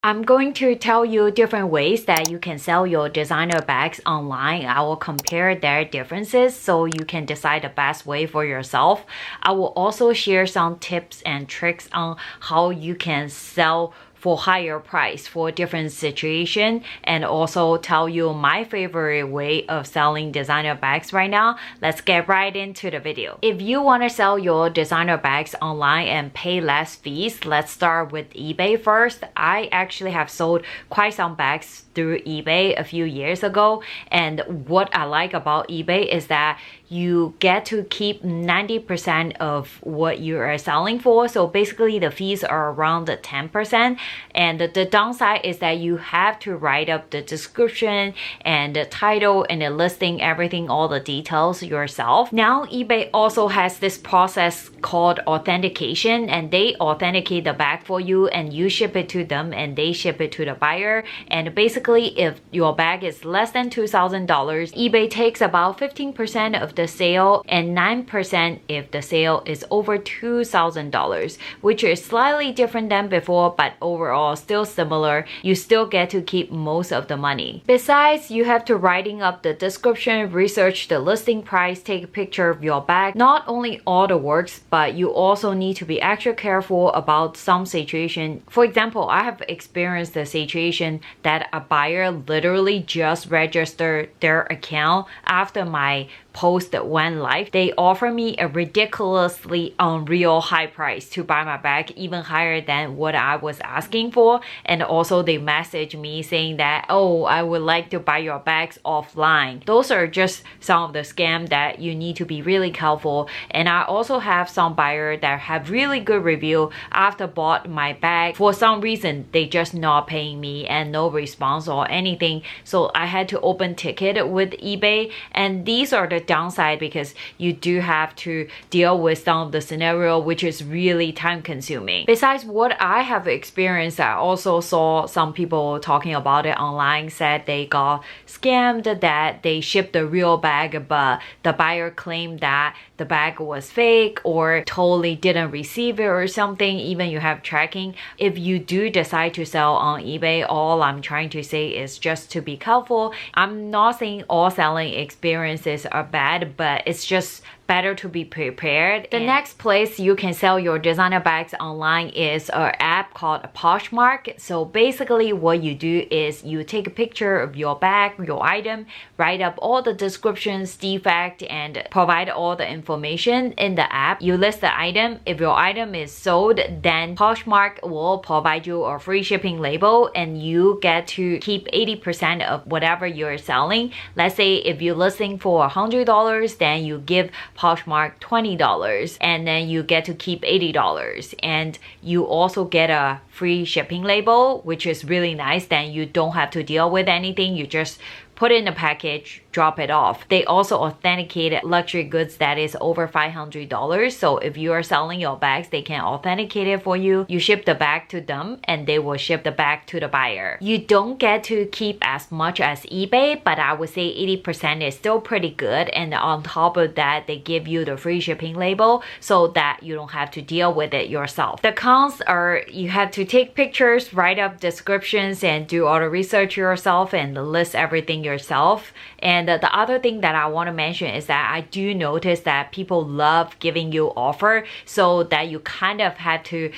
I'm going to tell you different ways that you can sell your designer bags online. I will compare their differences so you can decide the best way for yourself. I will also share some tips and tricks on how you can sell for higher price for different situation, and also tell you my favorite way of selling designer bags right now. Let's get right into the video. If you want to sell your designer bags online and pay less fees, let's start with eBay first. I actually have sold quite some bags through eBay a few years ago, and what I like about eBay is that you get to keep 90% of what you are selling for. So basically the fees are around 10%, and the downside is that you have to write up the description and the title and the listing, everything, all the details yourself. Now eBay also has this process called authentication, and they authenticate the bag for you and you ship it to them and they ship it to the buyer. And basically if your bag is less than $2,000, eBay takes about 15% of the sale and 9% if the sale is over $2,000, which is slightly different than before, but overall still similar. You still get to keep most of the money. Besides, you have to writing up the description, research the listing price, take a picture of your bag. Not only all the works, but you also need to be extra careful about some situation. For example, I have experienced the situation that a buyer literally just registered their account after my post that went live. They offer me a ridiculously unreal high price to buy my bag, even higher than what I was asking for. And also they message me saying that, oh, I would like to buy your bags offline. Those are just some of the scams that you need to be really careful. And I also have some buyers that have really good review after bought my bag. For some reason, they just not paying me and no response or anything. So I had to open ticket with eBay, and these are the downside because you do have to deal with some of the scenario which is really time consuming. Besides what I have experienced, I also saw some people talking about it online, said they got scammed, that they shipped the real bag but the buyer claimed that the bag was fake or totally didn't receive it or something. Even you have tracking. If you do decide to sell on eBay, all I'm trying to say is just to be careful. I'm not saying all selling experiences are bad, but it's just better to be prepared. The next place you can sell your designer bags online is an app called Poshmark. So basically what you do is you take a picture of your bag, your item, write up all the descriptions, defect, and provide all the information in the app. You list the item. If your item is sold, then Poshmark will provide you a free shipping label and you get to keep 80% of whatever you're selling. Let's say if you're listing for $100, then you give Poshmark $20 and then you get to keep $80, and you also get a free shipping label, which is really nice. Then you don't have to deal with anything. You just put it in a package, drop it off. They also authenticated luxury goods that is over $500. So if you are selling your bags, they can authenticate it for you. You ship the bag to them and they will ship the bag to the buyer. You don't get to keep as much as eBay, but I would say 80% is still pretty good. And on top of that, they give you the free shipping label so that you don't have to deal with it yourself. The cons are you have to take pictures, write up descriptions, and do all the research yourself and list everything yourself. And the other thing that I want to mention is that I do notice that people love giving you offer, so that you kind of have to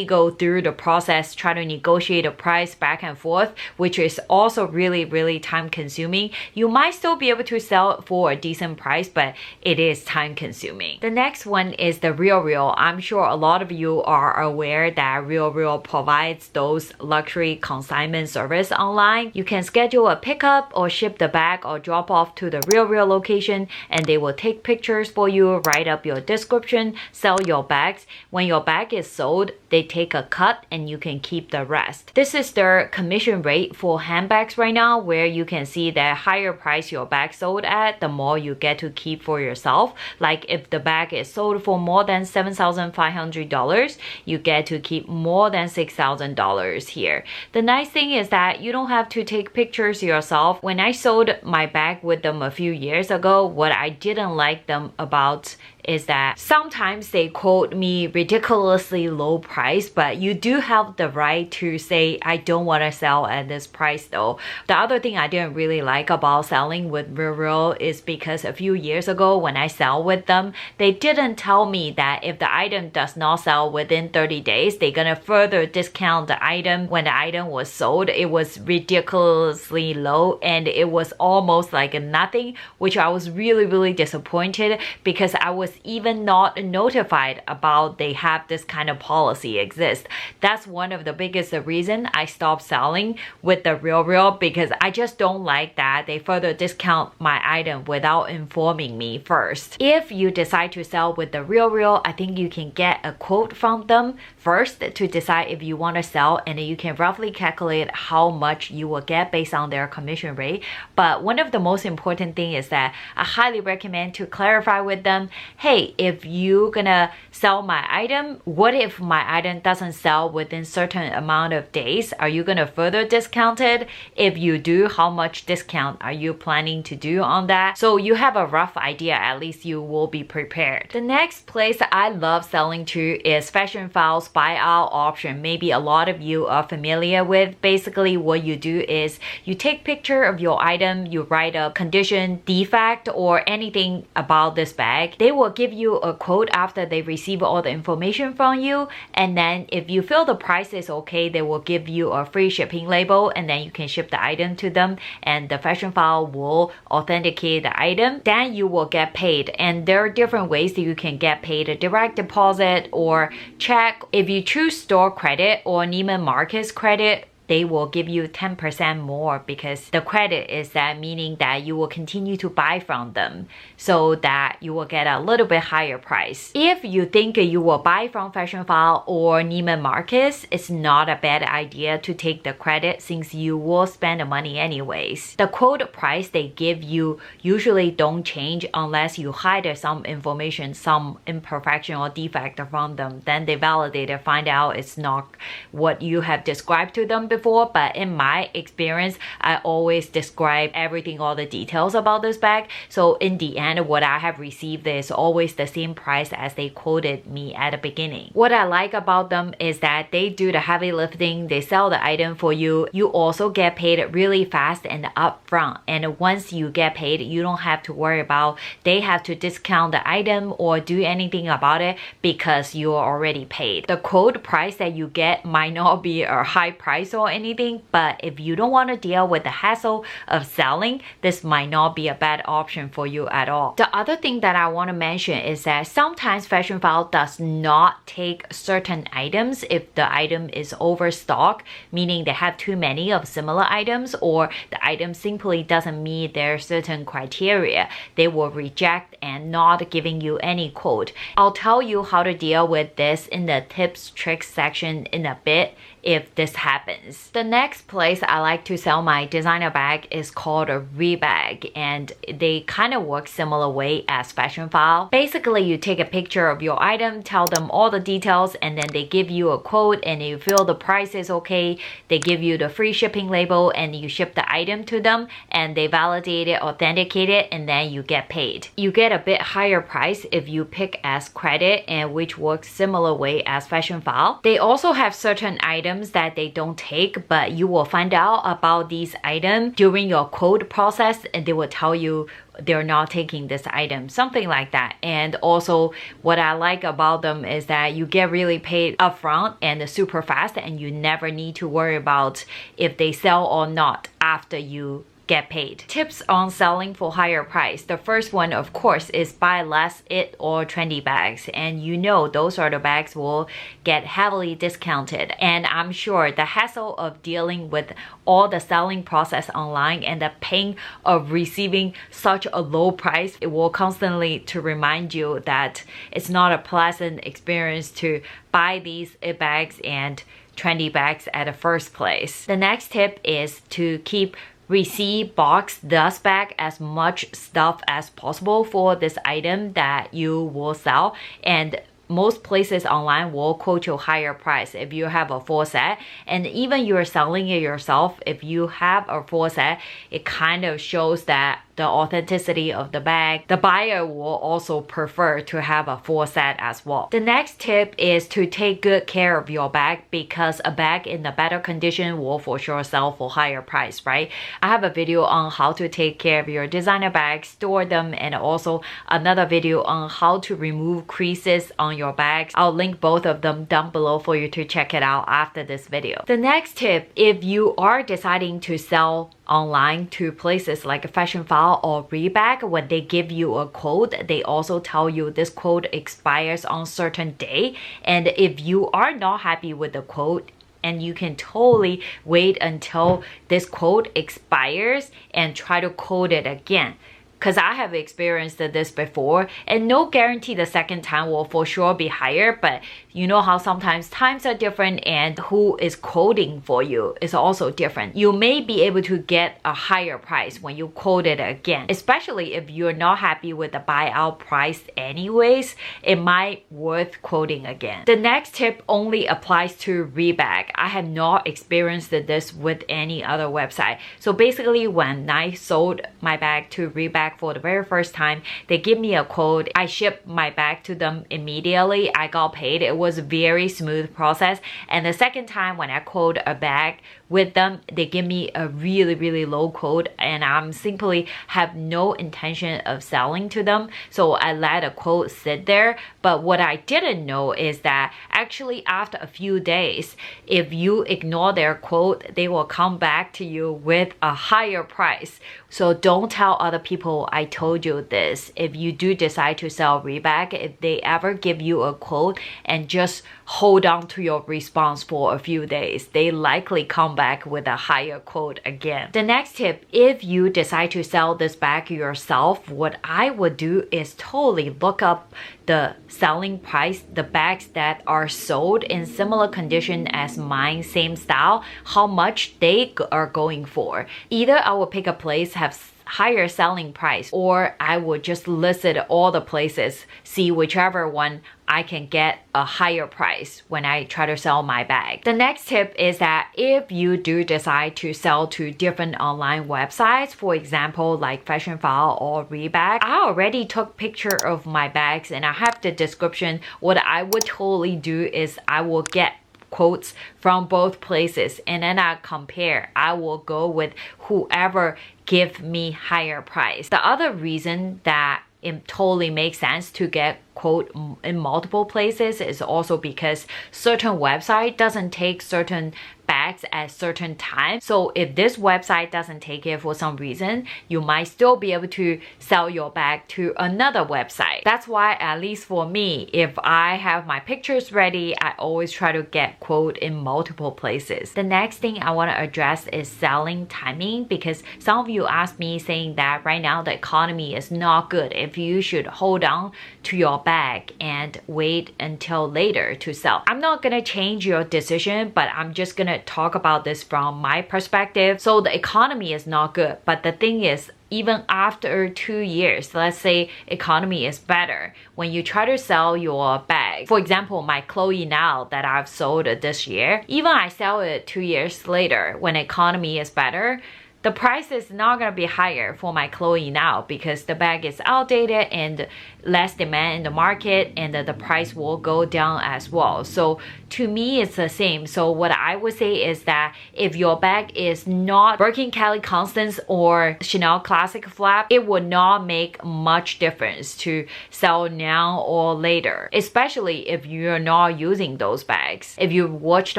go through the process, try to negotiate a price back and forth, which is also really time consuming. You might still be able to sell it for a decent price, but it is time consuming. The next one is the RealReal. I'm sure a lot of you are aware that RealReal provides those luxury consignment service online. You can schedule a pickup or ship the bag or drop off to the RealReal location, and they will take pictures for you, write up your description, sell your bags. When your bag is sold, they take a cut and you can keep the rest. This is their commission rate for handbags right now, where you can see the higher price your bag sold at, the more you get to keep for yourself. Like if the bag is sold for more than $7,500, you get to keep more than $6,000 here. The nice thing is that you don't have to take pictures yourself. When I sold my bag with them a few years ago, what I didn't like them about is that sometimes they quote me ridiculously low price, but you do have the right to say, I don't want to sell at this price though. The other thing I didn't really like about selling with RealReal is because a few years ago when I sell with them, they didn't tell me that if the item does not sell within 30 days, they're gonna further discount the item. When the item was sold, it was ridiculously low and it was almost like nothing, which I was really disappointed because I was even not notified about they have this kind of policy exist. That's one of the biggest reason I stopped selling with the RealReal, because I just don't like that they further discount my item without informing me first. If you decide to sell with the RealReal, I think you can get a quote from them first to decide if you want to sell, and then you can roughly calculate how much you will get based on their commission rate. But one of the most important thing is that I highly recommend to clarify with them, hey, if you're gonna sell my item, what if my item doesn't sell within certain amount of days? Are you gonna further discount it? If you do, how much discount are you planning to do on that? So you have a rough idea, at least you will be prepared. The next place I love selling to is Fashionphile's buyout option. Maybe a lot of you are familiar with. Basically what you do is you take picture of your item, you write a condition, defect, or anything about this bag. They will give you a quote after they receive all the information from you, and then if you feel the price is okay, they will give you a free shipping label, and then you can ship the item to them, and the Fashionphile will authenticate the item. Then you will get paid, and there are different ways that you can get paid: a direct deposit or check. If you choose store credit or Neiman Marcus credit, they will give you 10% more, because the credit is that meaning that you will continue to buy from them so that you will get a little bit higher price. If you think you will buy from Fashionphile or Neiman Marcus, it's not a bad idea to take the credit since you will spend the money anyways. The quote price they give you usually don't change unless you hide some information, some imperfection or defect from them. Then they validate it, find out it's not what you have described to them before. But in my experience, I always describe everything, all the details about this bag. So in the end, what I have received is always the same price as they quoted me at the beginning. What I like about them is that they do the heavy lifting, they sell the item for you. You also get paid really fast and upfront. And once you get paid, you don't have to worry about they have to discount the item or do anything about it because you are already paid. The quote price that you get might not be a high price or anything, but if you don't want to deal with the hassle of selling, this might not be a bad option for you at all. The other thing that I want to mention is that sometimes Fashionphile does not take certain items if the item is overstocked, meaning they have too many of similar items or the item simply doesn't meet their certain criteria. They will reject and not giving you any quote. I'll tell you how to deal with this in the tips tricks section in a bit if this happens. The next place I like to sell my designer bag is called a Rebag, and they kind of work similar way as Fashionphile. Basically, you take a picture of your item, tell them all the details, and then they give you a quote, and you feel the price is okay, they give you the free shipping label, and you ship the item to them, and they validate it, authenticate it, and then you get paid. You get a bit higher price if you pick as credit, and which works similar way as Fashionphile. They also have certain items that they don't take, but you will find out about these items during your quote process, and they will tell you they're not taking this item, something like that. And also what I like about them is that you get really paid upfront and super fast, and you never need to worry about if they sell or not after you get paid. Tips on selling for higher price. The first one, of course, is buy less it or trendy bags, and you know those are the bags will get heavily discounted. And I'm sure the hassle of dealing with all the selling process online and the pain of receiving such a low price, it will constantly to remind you that it's not a pleasant experience to buy these bags and trendy bags at the first place. The next tip is to keep receipt, box, dust bag, as much stuff as possible for this item that you will sell. And most places online will quote you a higher price if you have a full set, and even you're selling it yourself, if you have a full set, it kind of shows that the authenticity of the bag, the buyer will also prefer to have a full set as well. The next tip is to take good care of your bag, because a bag in the better condition will for sure sell for higher price, right? I have a video on how to take care of your designer bags, store them, and also another video on how to remove creases on your bags. I'll link both of them down below for you to check it out after this video. The next tip, if you are deciding to sell online to places like Fashionphile or Rebag, when they give you a quote, they also tell you this quote expires on certain day. And if you are not happy with the quote, and you can totally wait until this quote expires and try to quote it again. Because I have experienced this before, and no guarantee the second time will for sure be higher, but you know how sometimes times are different and who is quoting for you is also different. You may be able to get a higher price when you quote it again, especially if you're not happy with the buyout price anyways, it might worth quoting again. The next tip only applies to Rebag. I have not experienced this with any other website. So basically when I sold my bag to Rebag for the very first time, they give me a quote. I shipped my bag to them immediately. I got paid. It was a very smooth process. And the second time when I quote a bag with them, they give me a really low quote, and I'm simply have no intention of selling to them. So I let a quote sit there. But what I didn't know is that actually after a few days, if you ignore their quote, they will come back to you with a higher price. So don't tell other people I told you this. If you do decide to sell Rebag, if they ever give you a quote and just hold on to your response for a few days, they likely come back with a higher quote again. The next tip, if you decide to sell this bag yourself, what I would do is totally look up the selling price, the bags that are sold in similar condition as mine, same style, how much they are going for. Either I will pick a place have higher selling price, or I would just list it all the places, see whichever one I can get a higher price when I try to sell my bag. The next tip is that if you do decide to sell to different online websites, for example like Fashionphile or Rebag, I already took picture of my bags and I have the description. What I would totally do is I will get quotes from both places and then I compare. I will go with whoever give me higher price. The other reason that it totally makes sense to get quote in multiple places is also because certain website doesn't take certain bags at certain time. So if this website doesn't take it for some reason, you might still be able to sell your bag to another website. That's why, at least for me, if I have my pictures ready, I always try to get quote in multiple places. The next thing I want to address is selling timing, because some of you asked me saying that right now the economy is not good, if you should hold on to your bag and wait until later to sell. I'm not gonna change your decision, but I'm just gonna talk about this from my perspective. So the economy is not good, but the thing is, even after 2 years, let's say economy is better, when you try to sell your bag, for example, my Chloe now that I've sold this year, even I sell it 2 years later when economy is better, the price is not going to be higher for my Chloe now because the bag is outdated and less demand in the market, and the price will go down as well. So to me, it's the same. So what I would say is that if your bag is not Birkin Kelly Constance or Chanel Classic Flap, it would not make much difference to sell now or later, especially if you're not using those bags. If you watched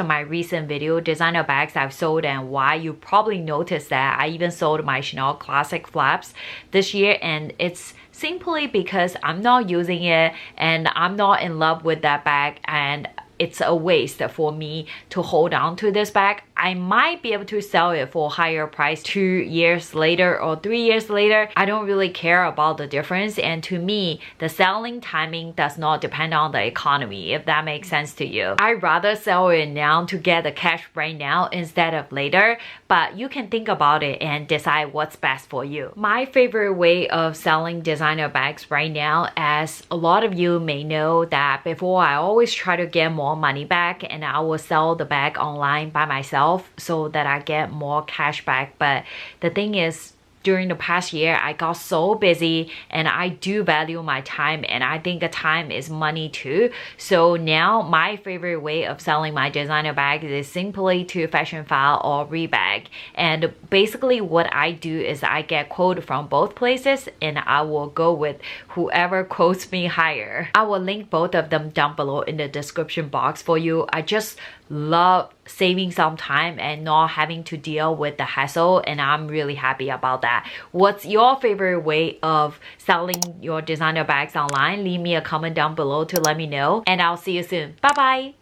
my recent video, designer bags I've sold and why, you probably noticed that I even sold my Chanel Classic Flaps this year, and it's simply because I'm not using it and I'm not in love with that bag, and it's a waste for me to hold on to this bag. I might be able to sell it for a higher price 2 years later or 3 years later. I don't really care about the difference, and to me, the selling timing does not depend on the economy, if that makes sense to you. I'd rather sell it now to get the cash right now instead of later, but you can think about it and decide what's best for you. My favorite way of selling designer bags right now, as a lot of you may know that before I always try to get more money back and I will sell the bag online by myself so that I get more cash back. But the thing is, during the past year, I got so busy and I do value my time, and I think time is money too. So now my favorite way of selling my designer bags is simply to Fashionphile or Rebag. And basically what I do is I get quote from both places and I will go with whoever quotes me higher. I will link both of them down below in the description box for you. I just love saving some time and not having to deal with the hassle, and I'm really happy about that. What's your favorite way of selling your designer bags online? Leave me a comment down below to let me know, and I'll see you soon. Bye bye.